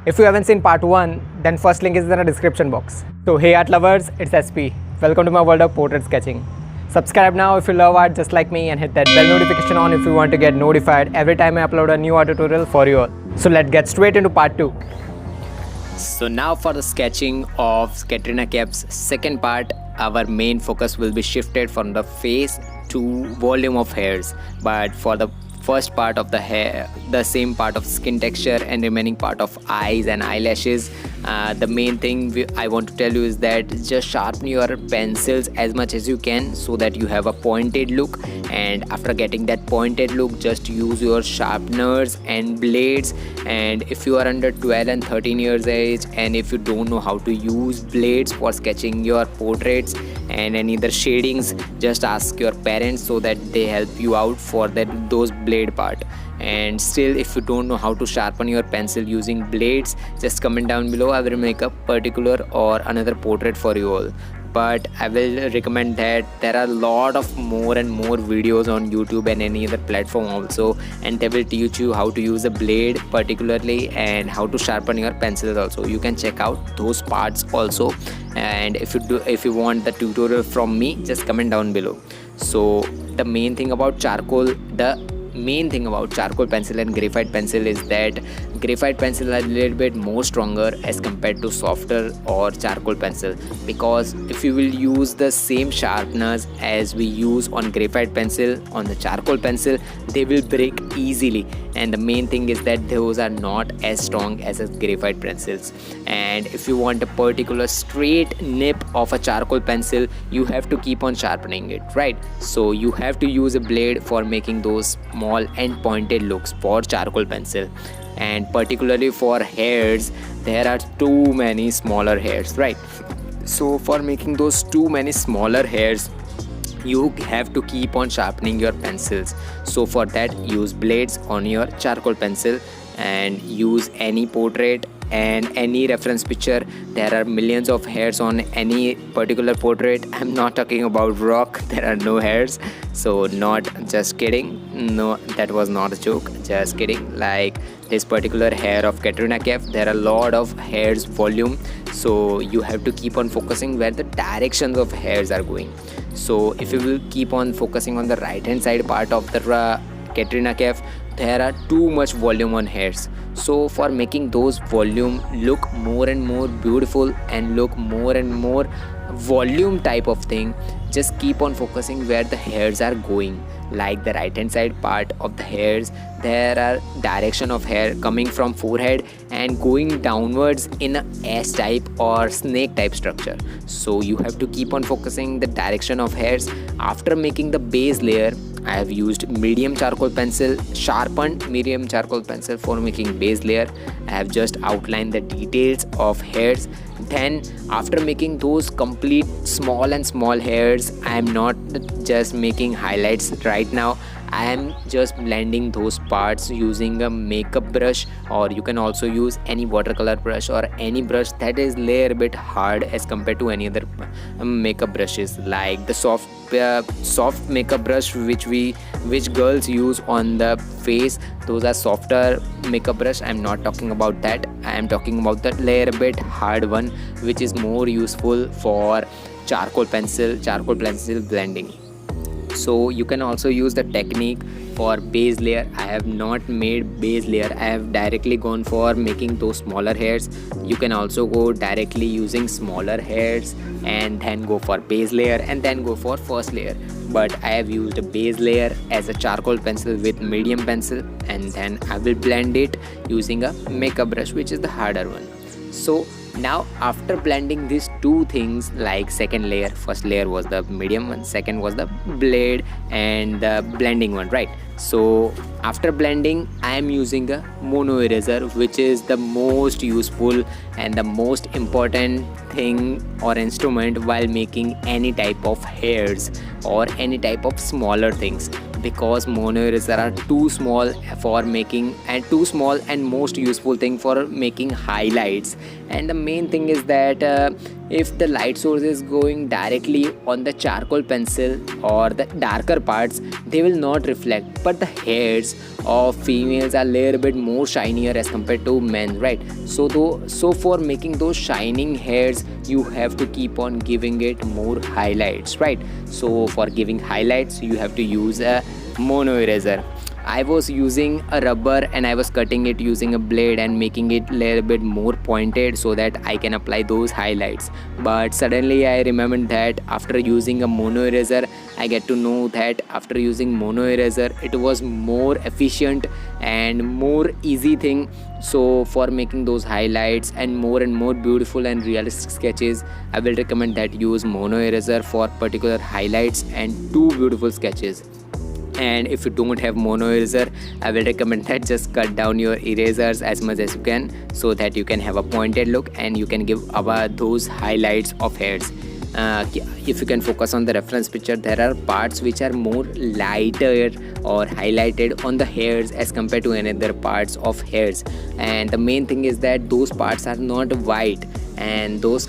If you haven't seen part 1, then first link is in the description box. So hey art lovers, it's SP. Welcome to my world of portrait sketching. Subscribe now if you love art just like me and hit that bell notification on if you want to get notified every time I upload a new art tutorial for you all. So let's get straight into part 2. So now for the sketching of Katrina Kaif's second part, our main focus will be shifted from the face to volume of hairs. But for the first part of the hair, the same part of skin texture and remaining part of eyes and eyelashes, the main thing I want to tell you is that just sharpen your pencils as much as you can so that you have a pointed look. And after getting that pointed look, just use your sharpeners and blades. And if you are under 12 and 13 years age, and if you don't know how to use blades for sketching your portraits and any other shadings, just ask your parents so that they help you out for those blade part. And still, if you don't know how to sharpen your pencil using blades, just comment down below. I will make a particular or another portrait for you all. But I will recommend that there are a lot of more and more videos on YouTube and any other platform also, and they will teach you how to use a blade particularly and how to sharpen your pencils also. You can check out those parts also. And if you want the tutorial from me, just comment down below. So the main thing about charcoal pencil and graphite pencil is that graphite pencil are a little bit more stronger as compared to softer or charcoal pencil, because if you will use the same sharpeners as we use on graphite pencil on the charcoal pencil, they will break easily. And the main thing is that those are not as strong as graphite pencils. And if you want a particular straight nip of a charcoal pencil, you have to keep on sharpening it, right? So you have to use a blade for making those small and pointed looks for charcoal pencil. And particularly for hairs, there are too many smaller hairs, right? So for making those too many smaller hairs, you have to keep on sharpening your pencils. So for that, use blades on your charcoal pencil and use any portrait and any reference picture. There are millions of hairs on any particular portrait. I'm not talking about rock, there are no hairs. So just kidding, no, that was not a joke, just kidding. Like this particular hair of Katrina Kaif, there are a lot of hairs volume, so you have to keep on focusing where the directions of hairs are going. So if you will keep on focusing on the right hand side part of the Katrina Kaif, there are too much volume on hairs. So for making those volume look more and more beautiful and look more and more volume type of thing, just keep on focusing where the hairs are going. Like the right hand side part of the hairs, there are direction of hair coming from forehead and going downwards in a S type or snake type structure. So you have to keep on focusing the direction of hairs. After making the base layer, I have used medium charcoal pencil, sharpened medium charcoal pencil for making base layer. I have just outlined the details of hairs. Then after making those complete small hairs, I am not just making highlights right now. I am just blending those parts using a makeup brush, or you can also use any watercolor brush or any brush that is layer bit hard as compared to any other makeup brushes, like the soft makeup brush which girls use on the face. Those are softer makeup brush. I'm not talking about that. I am talking about the layer bit hard one, which is more useful for charcoal pencil blending. So you can also use the technique for base layer. I have not made base layer, I have directly gone for making those smaller hairs. You can also go directly using smaller hairs and then go for base layer and then go for first layer. But I have used a base layer as a charcoal pencil with medium pencil, and then I will blend it using a makeup brush, which is the harder one. So now after blending these two things, like second layer, first layer was the medium one, second was the blade and the blending one, right? So after blending, I am using a mono eraser, which is the most useful and the most important thing or instrument while making any type of hairs or any type of smaller things, because mono eraser are too small for making and too small and most useful thing for making highlights. And the main thing is that if the light source is going directly on the charcoal pencil or the darker parts, they will not reflect, but the hairs of females are a little bit more shinier as compared to men, right? So for making those shining hairs, you have to keep on giving it more highlights, right? So for giving highlights, you have to use a mono eraser. I was using a rubber and I was cutting it using a blade and making it a little bit more pointed so that I can apply those highlights. But suddenly I remembered that after using a mono eraser, I get to know that after using mono eraser, it was more efficient and more easy thing. So for making those highlights and more beautiful and realistic sketches, I will recommend that use mono eraser for particular highlights and two beautiful sketches. And if you don't have mono eraser, I will recommend that just cut down your erasers as much as you can so that you can have a pointed look and you can give those highlights of hairs. If you can focus on the reference picture, there are parts which are more lighter or highlighted on the hairs as compared to another parts of hairs, and the main thing is that those parts are not white, and those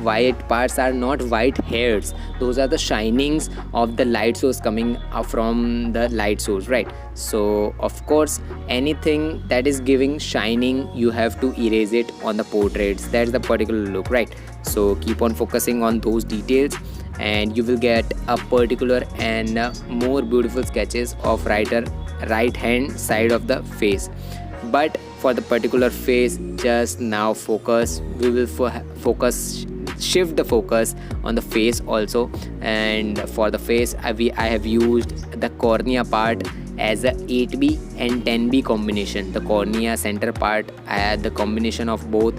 white parts are not white hairs. Those are the shinings of the light source coming from the light source, right? So of course, anything that is giving shining, you have to erase it on the portraits. That's the particular look, right? So keep on focusing on those details and you will get a particular and more beautiful sketches of right hand side of the face. But for the particular face, just now we will shift the focus on the face also. And for the face, I have used the cornea part as a 8B and 10B combination. The cornea center part, I had the combination of both,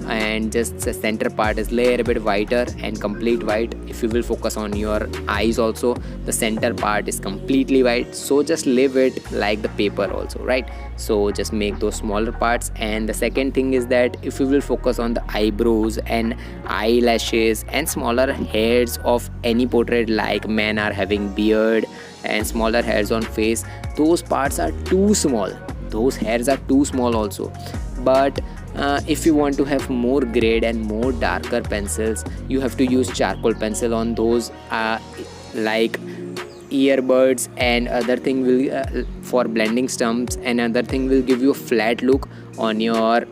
and just the center part is layer a bit whiter and complete white. If you will focus on your eyes also, the center part is completely white, so just leave it like the paper also, right? So just make those smaller parts. And the second thing is that if you will focus on the eyebrows and eyelashes and smaller hairs of any portrait, like men are having beard and smaller hairs on face, those parts are too small, those hairs are too small also. But if you want to have more grade and more darker pencils, you have to use charcoal pencil on those like earbuds, and other thing will for blending stumps, and other thing will give you a flat look on your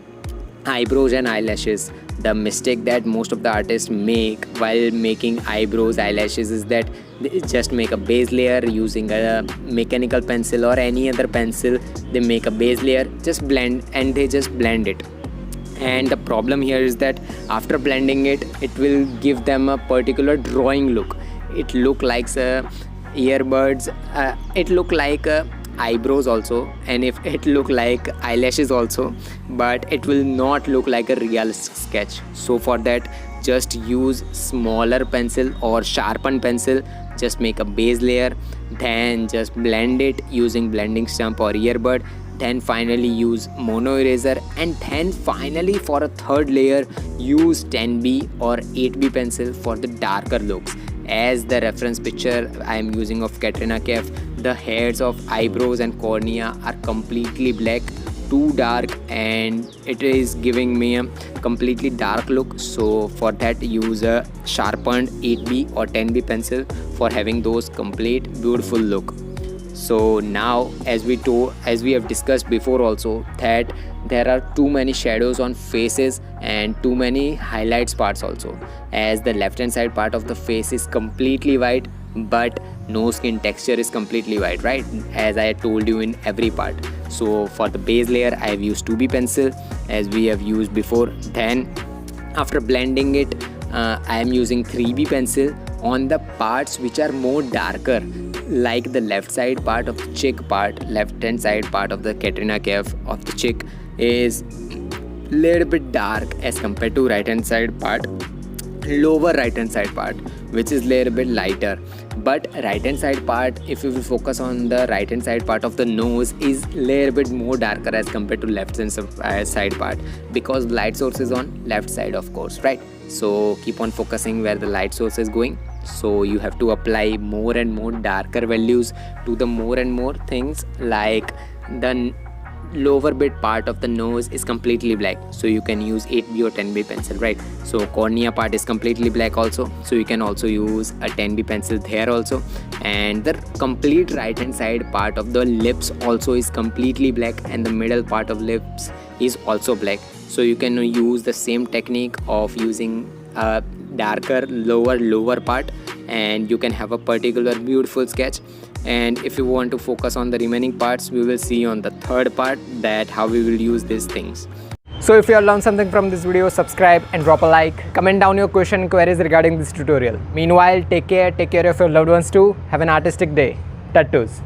eyebrows and eyelashes. The mistake that most of the artists make while making eyebrows, eyelashes is that they just make a base layer using a mechanical pencil or any other pencil. They make a base layer, just blend, and they just blend it. And the problem here is that after blending it, it will give them a particular drawing look. It look like earbuds, it look like eyebrows also, and if it look like eyelashes also, but it will not look like a realistic sketch. So for that, just use smaller pencil or sharpened pencil, just make a base layer, then just blend it using blending stump or earbud, then finally use mono eraser, and then finally for a third layer use 10B or 8B pencil for the darker looks. As the reference picture I am using of Katrina Kaif, the hairs of eyebrows and cornea are completely black, too dark, and it is giving me a completely dark look. So for that, use a sharpened 8B or 10B pencil for having those complete beautiful look. So now, as we have discussed before also, that there are too many shadows on faces and too many highlights parts also, as the left hand side part of the face is completely white, but no skin texture is completely white, right? As I told you in every part. So for the base layer, I have used 2B pencil as we have used before. Then after blending it, I am using 3B pencil on the parts which are more darker, like the left side part of the cheek part. Left hand side part of the Katrina Kaif of the cheek is little bit dark as compared to right hand side part, lower right hand side part, which is little bit lighter. But right hand side part, if you will focus on the right hand side part of the nose, is little bit more darker as compared to left hand side part, because light source is on left side, of course, right? So keep on focusing where the light source is going. So you have to apply more and more darker values to the more and more things, like the lower bit part of the nose is completely black, so you can use 8B or 10B pencil, right? So cornea part is completely black also, so you can also use a 10B pencil there also. And the complete right hand side part of the lips also is completely black, and the middle part of lips is also black. So you can use the same technique of using a darker lower part, and you can have a particular beautiful sketch. And if you want to focus on the remaining parts, we will see on the third part that how we will use these things. So if you have learned something from this video, subscribe and drop a like. Comment down your question and queries regarding this tutorial. Meanwhile, take care of your loved ones too. Have an artistic day. Tattoos.